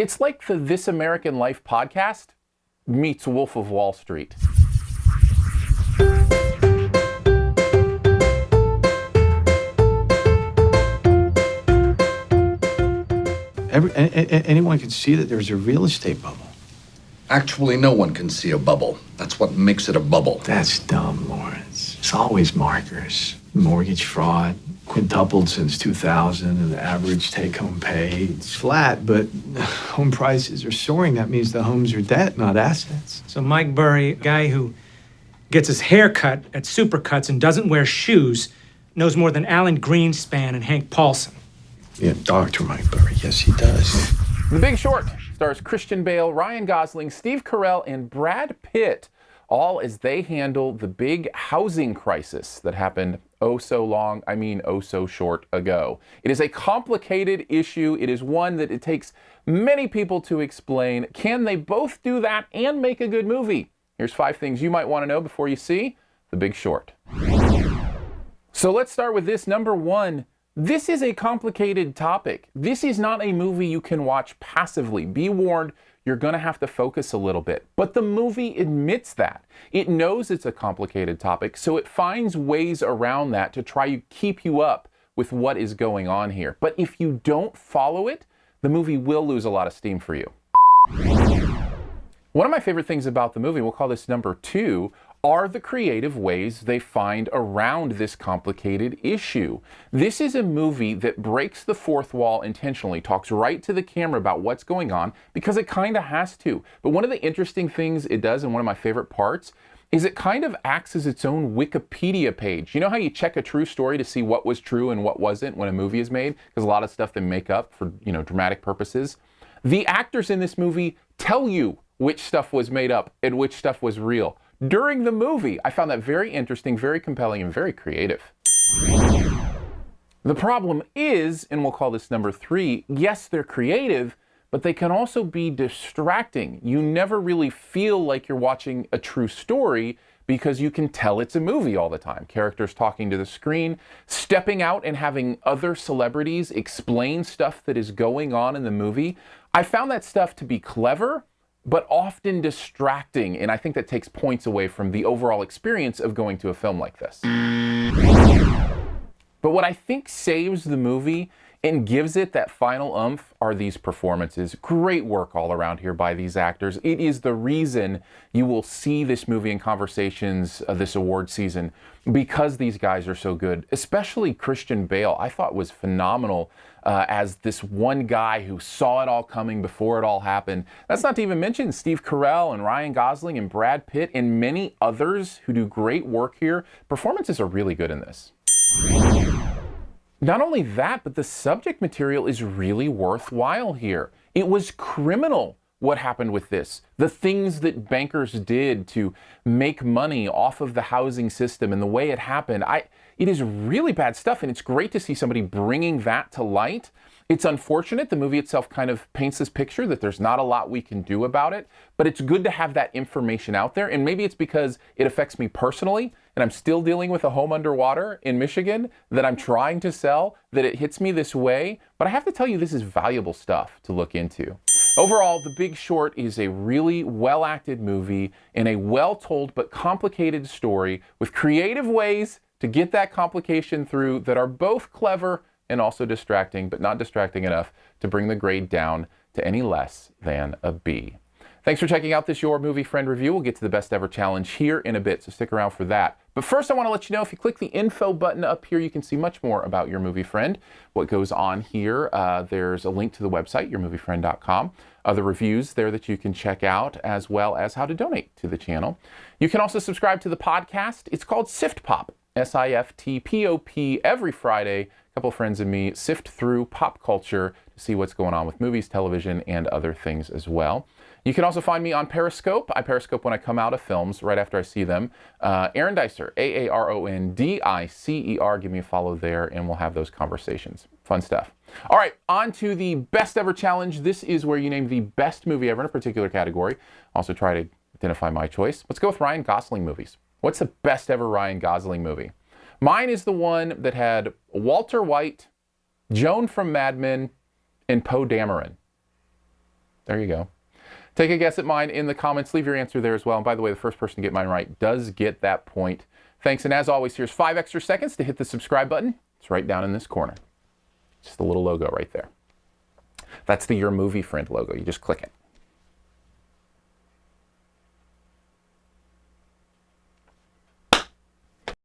It's like the This American Life podcast meets Wolf of Wall Street. Anyone can see that there's a real estate bubble. Actually, no one can see a bubble. That's what makes it a bubble. That's dumb, Lawrence. It's always markers. Mortgage fraud, quintupled since 2000, and the average take-home pay. It's flat, but home prices are soaring. That means the homes are debt, not assets. So Mike Burry, guy who gets his hair cut at Supercuts and doesn't wear shoes, knows more than Alan Greenspan and Hank Paulson. Yeah, Dr. Mike Burry. Yes, he does. The Big Short stars Christian Bale, Ryan Gosling, Steve Carell, and Brad Pitt, all as they handle the big housing crisis that happened oh so short ago. It is a complicated issue. It is one that it takes many people to explain. Can they both do that and make a good movie? Here's 5 things you might want to know before you see The Big Short. So let's start with this. Number 1. This is a complicated topic. This is not a movie you can watch passively. Be warned, you're going to have to focus a little bit. But the movie admits that. It knows it's a complicated topic, so it finds ways around that to try to keep you up with what is going on here. But if you don't follow it, the movie will lose a lot of steam for you. One of my favorite things about the movie, we'll call this number 2, are the creative ways they find around this complicated issue. This is a movie that breaks the fourth wall intentionally, talks right to the camera about what's going on, because it kind of has to. But one of the interesting things it does, and one of my favorite parts, is it kind of acts as its own Wikipedia page. You know how you check a true story to see what was true and what wasn't when a movie is made? Because a lot of stuff they make up for, dramatic purposes. The actors in this movie tell you which stuff was made up and which stuff was real during the movie. I found that very interesting, very compelling, and very creative. The problem is, and we'll call this number 3, yes, they're creative, but they can also be distracting. You never really feel like you're watching a true story because you can tell it's a movie all the time. Characters talking to the screen, stepping out and having other celebrities explain stuff that is going on in the movie. I found that stuff to be clever, but often distracting, and I think that takes points away from the overall experience of going to a film like this. But what I think saves the movie and gives it that final oomph are these performances. Great work all around here by these actors. It is the reason you will see this movie in conversations this award season, because these guys are so good. Especially Christian Bale, I thought was phenomenal as this one guy who saw it all coming before it all happened. That's not to even mention Steve Carell and Ryan Gosling and Brad Pitt and many others who do great work here. Performances are really good in this. Not only that, but the subject material is really worthwhile here. It was criminal what happened with this. The things that bankers did to make money off of the housing system and the way it happened. It is really bad stuff, and it's great to see somebody bringing that to light. It's unfortunate the movie itself kind of paints this picture that there's not a lot we can do about it, but it's good to have that information out there, and maybe it's because it affects me personally, and I'm still dealing with a home underwater in Michigan that I'm trying to sell, that it hits me this way, but I have to tell you, this is valuable stuff to look into. Overall, The Big Short is a really well-acted movie and a well-told but complicated story with creative ways to get that complication through that are both clever and also distracting, but not distracting enough to bring the grade down to any less than a B. Thanks for checking out this Your Movie Friend review. We'll get to the Best Ever Challenge here in a bit, so stick around for that. But first, I want to let you know, if you click the info button up here, you can see much more about Your Movie Friend, what goes on here. There's a link to the website, yourmoviefriend.com, other reviews there that you can check out, as well as how to donate to the channel. You can also subscribe to the podcast. It's called SiftPop, SiftPop, every Friday. A couple of friends and me sift through pop culture to see what's going on with movies, television, and other things as well. You can also find me on Periscope. I Periscope when I come out of films, right after I see them. Aaron Dicer, Aarondicer. Give me a follow there, and we'll have those conversations. Fun stuff. All right, on to the Best Ever Challenge. This is where you name the best movie ever in a particular category. Also try to identify my choice. Let's go with Ryan Gosling movies. What's the best ever Ryan Gosling movie? Mine is the one that had Walter White, Joan from Mad Men, and Poe Dameron. There you go. Take a guess at mine in the comments. Leave your answer there as well. And by the way, the first person to get mine right does get that point. Thanks, and as always, here's 5 extra seconds to hit the subscribe button. It's right down in this corner. Just the little logo right there. That's the Your Movie Friend logo. You just click it.